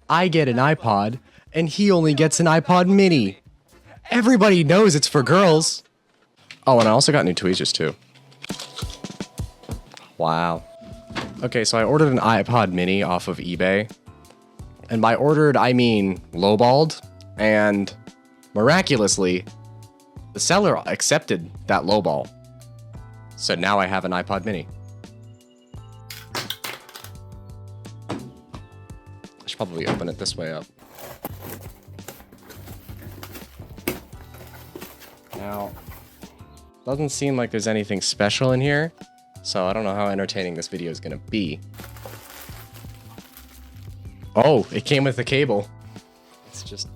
I get an iPod, and he only gets an iPod mini. Everybody knows it's for girls. Oh, and I also got new tweezers too. Wow. Okay, so I ordered an iPod mini off of eBay. And by ordered, I mean lowballed. And miraculously, the seller accepted that lowball. So now I have an iPod mini. I should probably open it this way up. Now, doesn't seem like there's anything special in here, so I don't know how entertaining this video is gonna be. Oh, it came with the cable. It's just...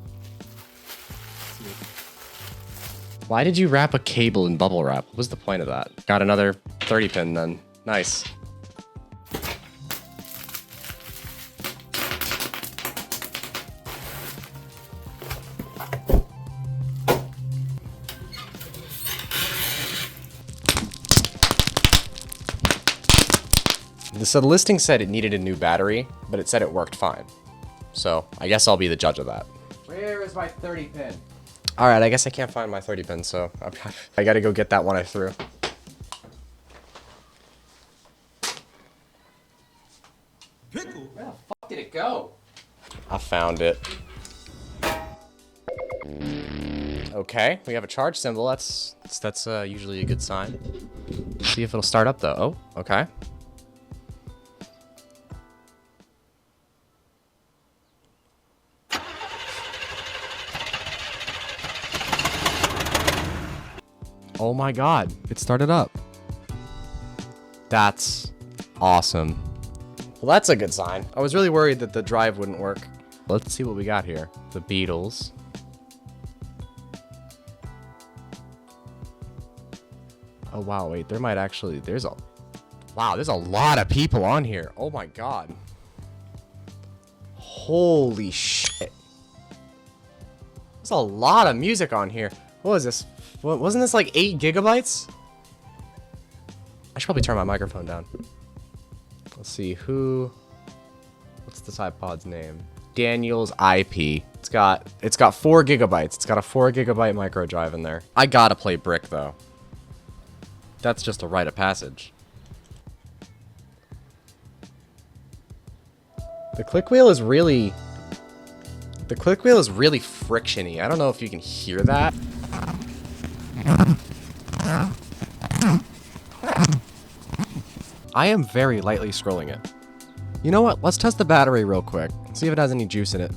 Why did you wrap a cable in bubble wrap? What was the point of that? Got another 30 pin then. Nice. So the listing said it needed a new battery, but it said it worked fine. So I guess I'll be the judge of that. Where is my 30 pin? All right, I guess I can't find my 30 pin, so I gotta go get that one I threw. Pickle? Where the fuck did it go? I found it. Okay, we have a charge symbol. That's usually a good sign. See if it'll start up though. Oh, okay. Oh my god, it started up. That's awesome. Well, that's a good sign. I was really worried that the drive wouldn't work. Let's see what we got here. The Beatles. Oh wow, wait, there might actually, there's a lot of people on here. Oh my god. Holy shit. There's a lot of music on here. What was this? Wasn't this like 8 gigabytes? I should probably turn my microphone down. Let's see, what's this iPod's name? Daniel's IP. It's got 4 gigabytes. It's got a 4 gigabyte micro drive in there. I gotta play Brick though. That's just a rite of passage. The click wheel is really frictiony. I don't know if you can hear that. I am very lightly scrolling it. You know what? Let's test the battery real quick. See if it has any juice in it.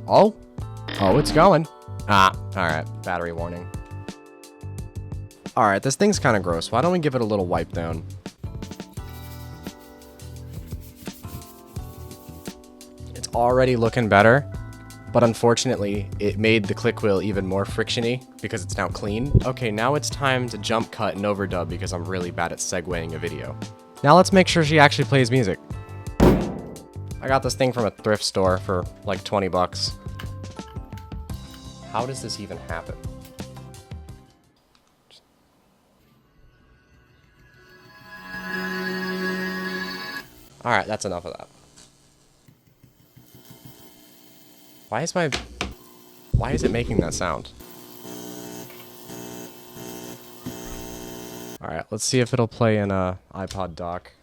Oh, it's going. Ah, alright. Battery warning. Alright, this thing's kind of gross. Why don't we give it a little wipe down? It's already looking better. But unfortunately, it made the click wheel even more frictiony because it's now clean. Okay, now it's time to jump cut and overdub because I'm really bad at segueing a video. Now let's make sure she actually plays music. I got this thing from a thrift store for like 20 bucks. How does this even happen? Alright, that's enough of that. Why is it making that sound? Alright, let's see if it'll play in a iPod dock.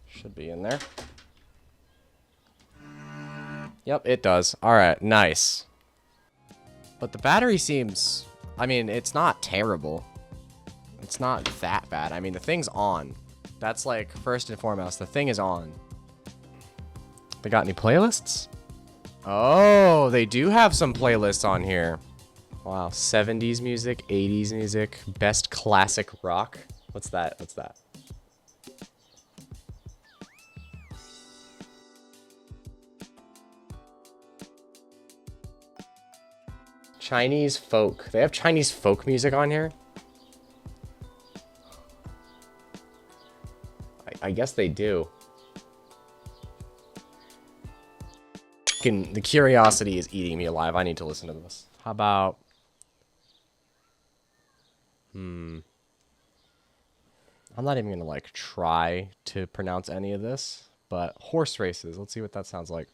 Should be in there. Yep, it does. Alright, nice. But the battery seems... I mean, it's not terrible. It's not that bad. I mean, the thing's on. That's like, first and foremost, the thing is on. They got any playlists? Oh, they do have some playlists on here. Wow, 70s music, 80s music, best classic rock. What's that? What's that? Chinese folk. They have Chinese folk music on here? I guess they do. The curiosity is eating me alive. I need to listen to this. How about... I'm not even gonna like try to pronounce any of this, but horse races. Let's see what that sounds like.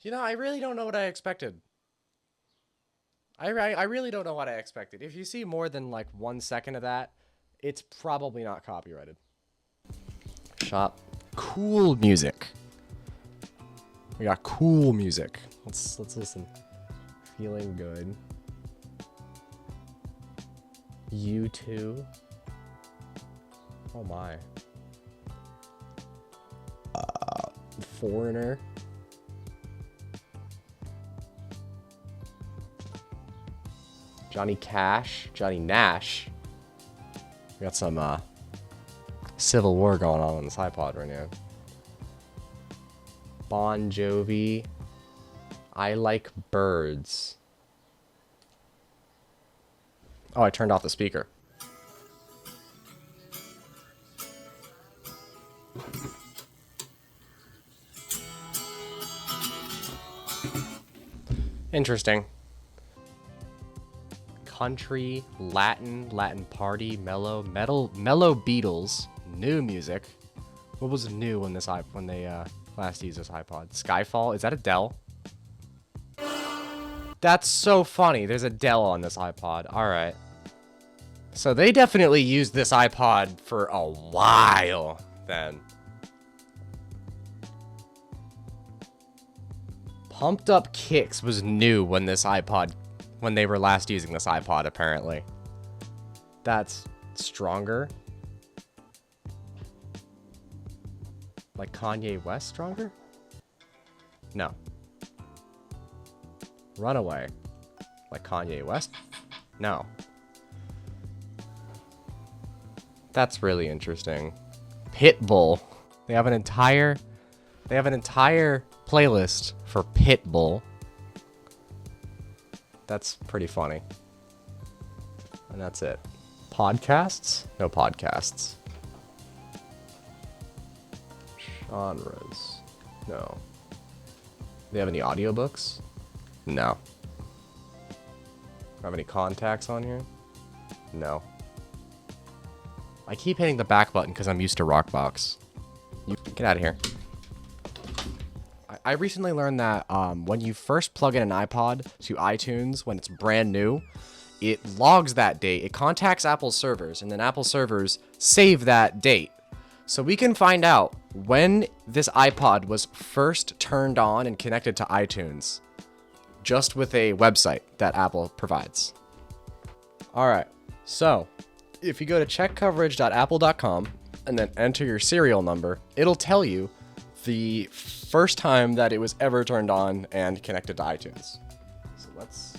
You know, I really don't know what I expected. I really don't know what I expected. If you see more than like 1 second of that, it's probably not copyrighted. Shop. Cool music. We got cool music. Let's listen. Feeling good. U2. Oh my. Foreigner. Johnny Cash, Johnny Nash. We got some Civil War going on this iPod right now. Bon Jovi. I Like Birds. Oh, I turned off the speaker. Interesting. Country, Latin party, mellow Beatles, new music. What was new when they last used this iPod? Skyfall? Is that Adele? That's so funny. There's Adele on this iPod. All right. So they definitely used this iPod for a while then. Pumped Up Kicks was new when they were last using this iPod, apparently. That's stronger. Like Kanye West stronger? No. Runaway. Like Kanye West? No. That's really interesting. Pitbull. They have an entire playlist for Pitbull. That's pretty funny. And that's it. Podcasts? No podcasts. Genres. No. They have any audiobooks? No. Have any contacts on here? No. I keep hitting the back button because I'm used to Rockbox. Get out of here. I recently learned that when you first plug in an iPod to iTunes when it's brand new, it logs that date. It contacts Apple servers, and then Apple servers save that date. So we can find out when this iPod was first turned on and connected to iTunes, just with a website that Apple provides. All right, so if you go to checkcoverage.apple.com and then enter your serial number, it'll tell you the first time that it was ever turned on and connected to iTunes. So let's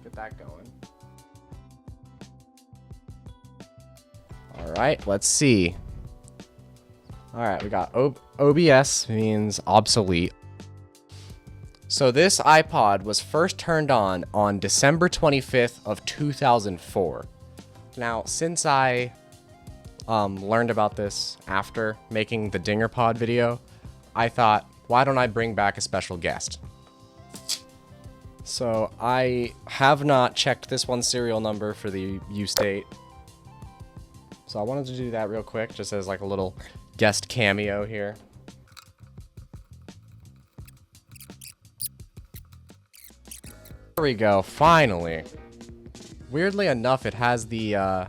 get that going. All right, let's see. All right, we got OBS means obsolete. So this iPod was first turned on December 25th of 2004. Now, since I learned about this after making the DingerPod video, I thought, why don't I bring back a special guest? So I have not checked this one's serial number for the U-State. So I wanted to do that real quick, just as like a little guest cameo here. There we go, finally. Weirdly enough, it has the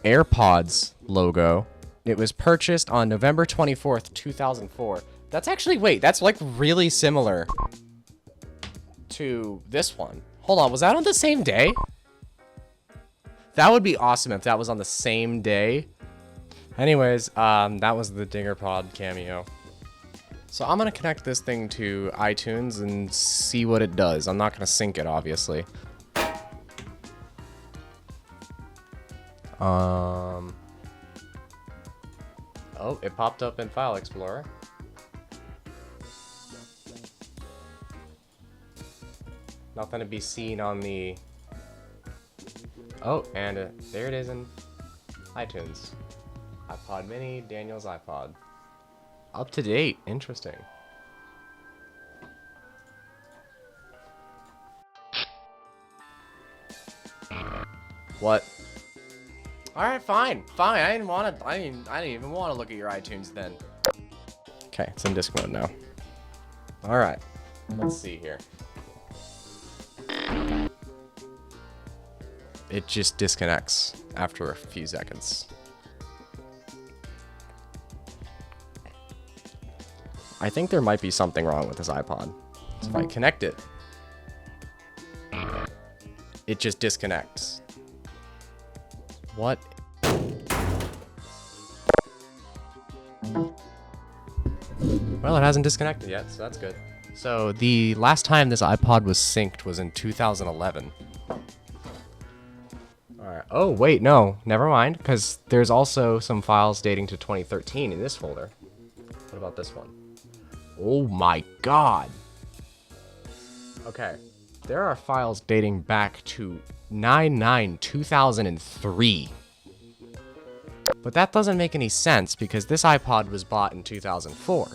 AirPods logo. It was purchased on November 24th, 2004. That's actually, wait, that's like really similar to this one. Hold on, was that on the same day? That would be awesome if that was on the same day. Anyways, that was the DingerPod cameo. So I'm gonna connect this thing to iTunes and see what it does. I'm not gonna sync it, obviously. Oh, it popped up in File Explorer. Nothing to be seen on the... Oh, and there it is in iTunes. iPod mini, Daniel's iPod. Up to date. Interesting. What? All right, fine. I didn't even want to look at your iTunes then. Okay, it's in disc mode now. All right. Let's see here. It just disconnects after a few seconds. I think there might be something wrong with this iPod. So if I connect it, it just disconnects. What? Well, it hasn't disconnected yet, so that's good. So the last time this iPod was synced was in 2011. Alright. Oh, wait, no. Never mind, because there's also some files dating to 2013 in this folder. What about this one? Oh my god! Okay. There are files dating back to 9/9/2003. But that doesn't make any sense because this iPod was bought in 2004.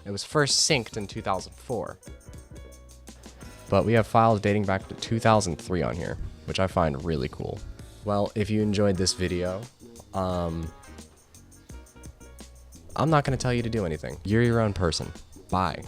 It was first synced in 2004. But we have files dating back to 2003 on here, which I find really cool. Well, if you enjoyed this video, I'm not going to tell you to do anything. You're your own person. Bye.